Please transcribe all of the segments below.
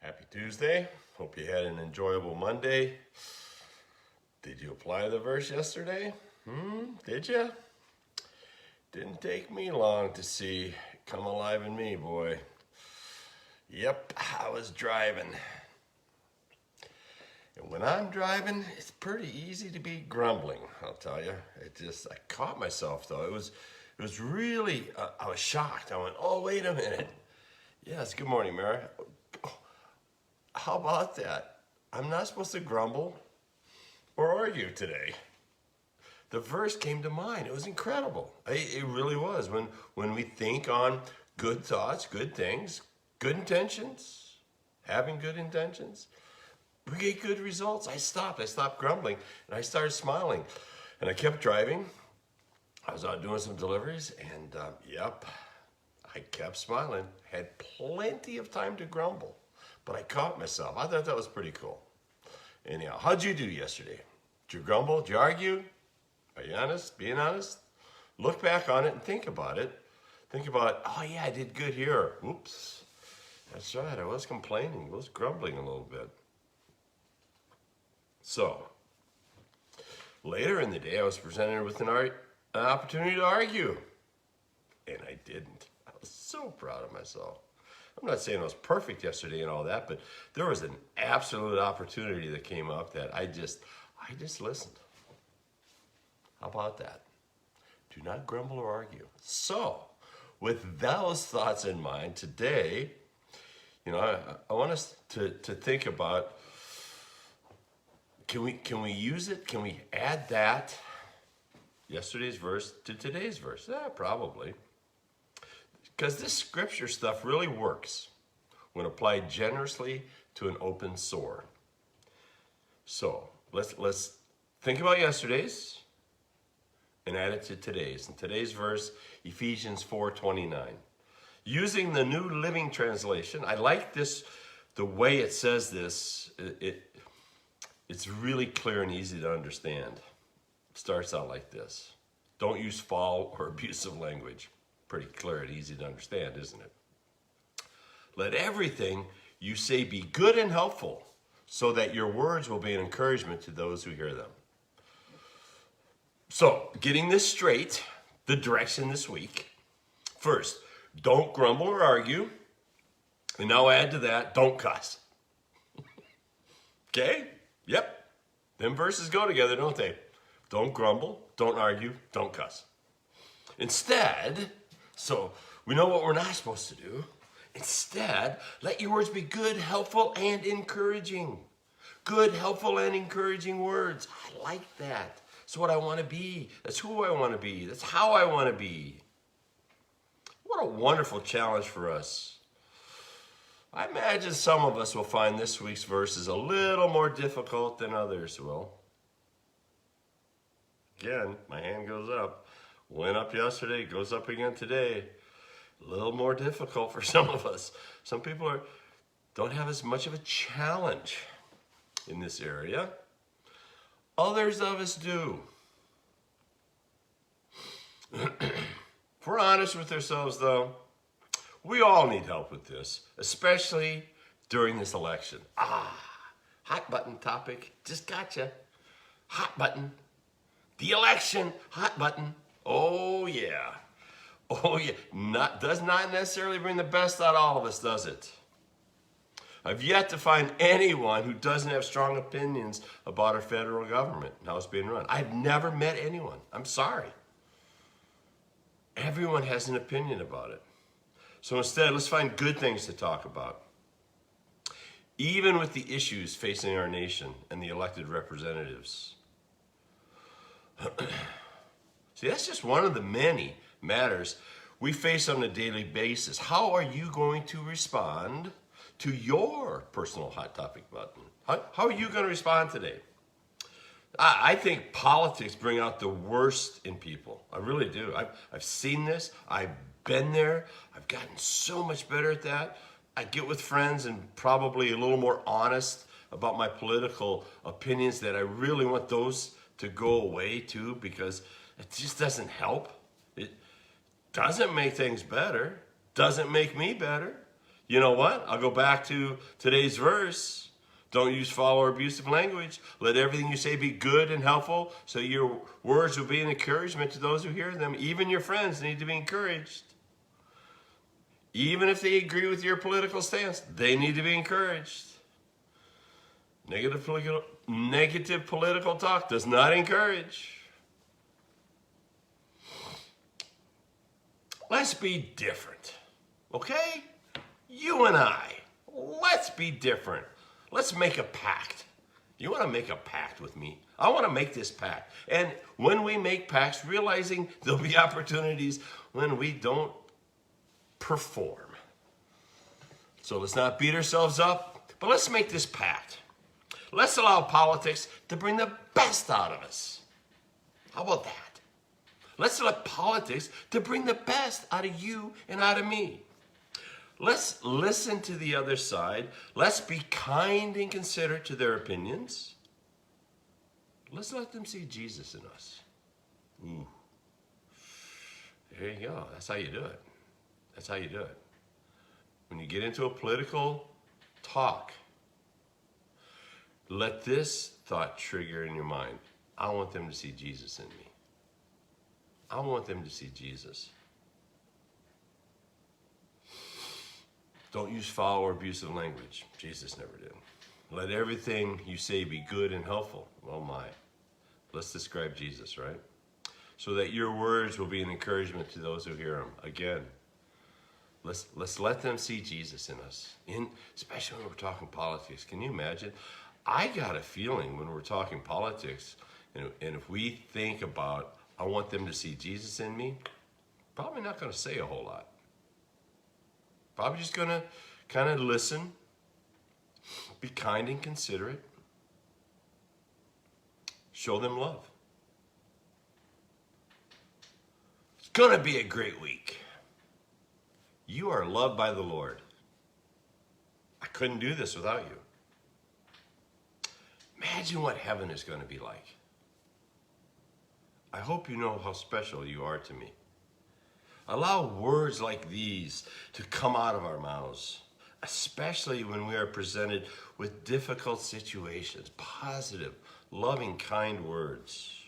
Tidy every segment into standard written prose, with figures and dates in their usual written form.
Happy Tuesday. Hope you had an enjoyable Monday. Did you apply the verse yesterday? Did you? Didn't take me long to see come alive in me, boy. Yep, I was driving. And when I'm driving, it's pretty easy to be grumbling, I'll tell you. I caught myself though. It was really, I was shocked. I went, oh, wait a minute. Yes, good morning, Mary. How about that? I'm not supposed to grumble or argue today. The verse came to mind. It was incredible. It really was. When we think on good thoughts, good things, good intentions, having good intentions, we get good results. I stopped grumbling, and I started smiling. And I kept driving. I was out doing some deliveries, and yep, I kept smiling. Had plenty of time to grumble, but I caught myself. I thought that was pretty cool. Anyhow, how'd you do yesterday? Did you grumble? Did you argue? Are you honest? Being honest? Look back on it and think about it. Think about, oh yeah, I did good here. Oops. That's right, I was complaining. I was grumbling a little bit. So, later in the day, I was presented with an opportunity to argue. And I didn't. I was so proud of myself. I'm not saying I was perfect yesterday and all that, but there was an absolute opportunity that came up that I just listened. How about that? Do not grumble or argue. So, with those thoughts in mind, today, I want us to think about, can we use it? Can we add that, yesterday's verse, to today's verse? Yeah, probably. Because this scripture stuff really works when applied generously to an open sore. So let's think about yesterday's and add it to today's. In today's verse, Ephesians 4:29. Using the New Living Translation, I like this, the way it says this. It's really clear and easy to understand. It starts out like this. Don't use foul or abusive language. Pretty clear and easy to understand, isn't it? Let everything you say be good and helpful, so that your words will be an encouragement to those who hear them. So, getting this straight, the direction this week. First, don't grumble or argue. And now add to that, don't cuss. Okay? Yep. Them verses go together, don't they? Don't grumble, don't argue, don't cuss. Instead, so we know what we're not supposed to do. Instead, let your words be good, helpful, and encouraging. Good, helpful, and encouraging words. I like that. That's what I want to be. That's who I want to be. That's how I want to be. What a wonderful challenge for us. I imagine some of us will find this week's verses a little more difficult than others will. Again, my hand goes up. Went up yesterday, goes up again today. A little more difficult for some of us. Some people don't have as much of a challenge in this area. Others of us do. If we're honest with ourselves, though, we all need help with this, especially during this election. Hot button topic. Just gotcha. Hot button. The election. Hot button. Oh, yeah. Oh, yeah. Does not necessarily bring the best out of all of us, does it? I've yet to find anyone who doesn't have strong opinions about our federal government and how it's being run. I've never met anyone. I'm sorry. Everyone has an opinion about it. So instead, let's find good things to talk about. Even with the issues facing our nation and the elected representatives. See, that's just one of the many matters we face on a daily basis. How are you going to respond to your personal hot topic button? How are you going to respond today? I think politics bring out the worst in people. I really do. I've seen this. I've been there. I've gotten so much better at that. I get with friends and probably a little more honest about my political opinions, that I really want those to go away too, because it just doesn't help. It doesn't make things better. Doesn't make me better. You know what? I'll go back to today's verse. Don't use foul or abusive language. Let everything you say be good and helpful, so your words will be an encouragement to those who hear them. Even your friends need to be encouraged. Even if they agree with your political stance, they need to be encouraged. Negative political talk does not encourage. Let's be different, okay? You and I, let's be different. Let's make a pact. You want to make a pact with me? I want to make this pact. And when we make pacts, realizing there'll be opportunities when we don't perform. So let's not beat ourselves up, but let's make this pact. Let's allow politics to bring the best out of us. How about that? Let's let politics to bring the best out of you and out of me. Let's listen to the other side. Let's be kind and considerate to their opinions. Let's let them see Jesus in us. Ooh. There you go. That's how you do it. That's how you do it. When you get into a political talk, let this thought trigger in your mind. I want them to see Jesus in me. I want them to see Jesus. Don't use foul or abusive language. Jesus never did. Let everything you say be good and helpful. Oh my. Let's describe Jesus, right? So that your words will be an encouragement to those who hear them. Again, let's let them see Jesus in us. Especially when we're talking politics. Can you imagine? I got a feeling when we're talking politics, and if we think about, I want them to see Jesus in me, probably not going to say a whole lot. Probably just going to kind of listen, be kind and considerate, show them love. It's going to be a great week. You are loved by the Lord. I couldn't do this without you. Imagine what heaven is going to be like. I hope you know how special you are to me. Allow words like these to come out of our mouths, especially when we are presented with difficult situations. Positive, loving, kind words.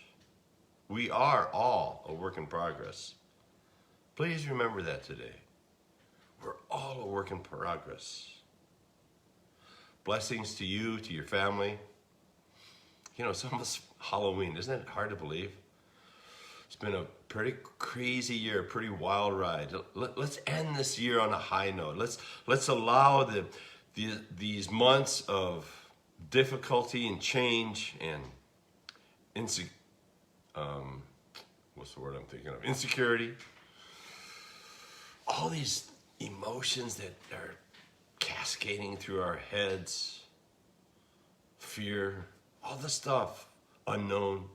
We are all a work in progress. Please remember that today. We're all a work in progress. Blessings to you, to your family. You know, it's almost Halloween. Isn't it hard to believe? It's been a pretty crazy year, a pretty wild ride. Let's end this year on a high note. Let's allow these months of difficulty and change and what's the word I'm thinking of? Insecurity. All these emotions that are cascading through our heads. Fear, all the stuff, unknown.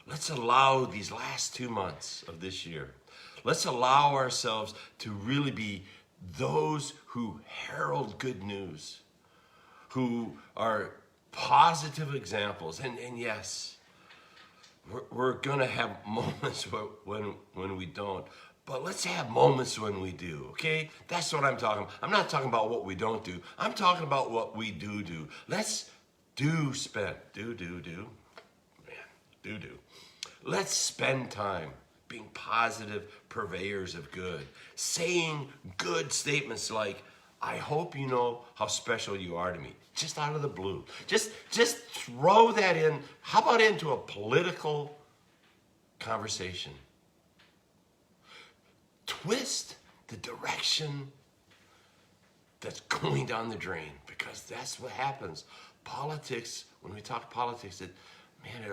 Let's allow these last 2 months of this year, let's allow ourselves to really be those who herald good news, who are positive examples. And yes, we're going to have moments when we don't. But let's have moments when we do, okay? That's what I'm talking about. I'm not talking about what we don't do. I'm talking about what we do. Let's do. Let's spend time being positive purveyors of good, saying good statements like, I hope you know how special you are to me, just out of the blue. Just throw that in. How about into a political conversation? Twist the direction that's going down the drain, because that's what happens. Politics, when we talk politics, it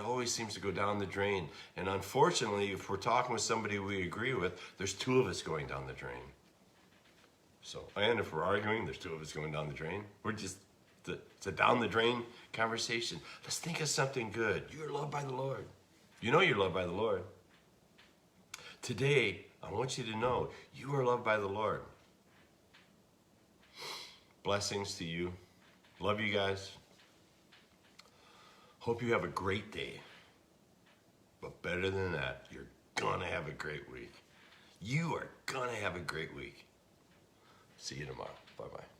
always seems to go down the drain. And unfortunately, if we're talking with somebody we agree with, there's two of us going down the drain. So, and if we're arguing, there's two of us going down the drain. It's a down the drain conversation. Let's think of something good. You're loved by the Lord. You know you're loved by the Lord. Today, I want you to know you are loved by the Lord. Blessings to you. Love you guys. Hope you have a great day. But better than that, you're gonna have a great week. You are gonna have a great week. See you tomorrow. Bye-bye.